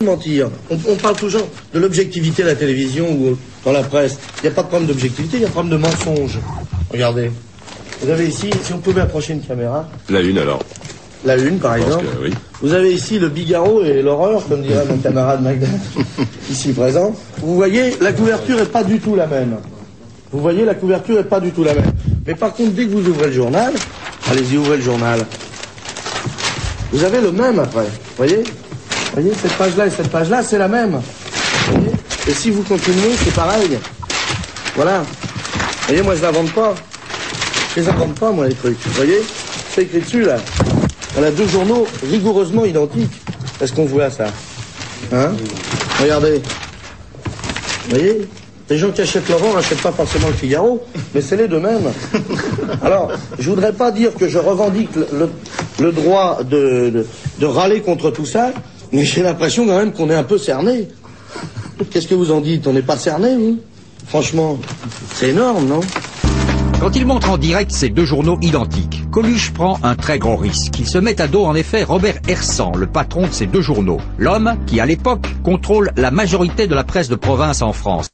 Mentir. On parle toujours de l'objectivité à la télévision ou dans la presse. Il n'y a pas de problème d'objectivité, il y a un problème de mensonge. Regardez. Vous avez ici, si on pouvait approcher une caméra. La une alors. La une, par exemple. Oui. Vous avez ici le Figaro et l'horreur, comme dirait mon camarade Magda, ici présent. Vous voyez, la couverture est pas du tout la même. Vous voyez, la couverture est pas du tout la même. Mais par contre, dès que vous ouvrez le journal, allez-y, ouvrez le journal. Vous avez le même après. Vous voyez, cette page-là et cette page-là, c'est la même. Vous voyez, et si vous continuez, c'est pareil. Voilà. Vous voyez, moi, je n'invente pas. Je les invente pas, moi, les trucs. Vous voyez, c'est écrit dessus, là. On a deux journaux rigoureusement identiques. Est-ce qu'on voit ça? Hein? Regardez. Vous voyez? Les gens qui achètent Laurent n'achètent pas forcément le Figaro, mais c'est les deux mêmes. Alors, je voudrais pas dire que je revendique le droit de râler contre tout ça, mais j'ai l'impression quand même qu'on est un peu cerné. Qu'est-ce que vous en dites? On n'est pas cerné, vous? Franchement, c'est énorme, non? Quand il montre en direct ces deux journaux identiques, Coluche prend un très gros risque. Il se met à dos en effet Robert Hersant, le patron de ces deux journaux. L'homme qui, à l'époque, contrôle la majorité de la presse de province en France.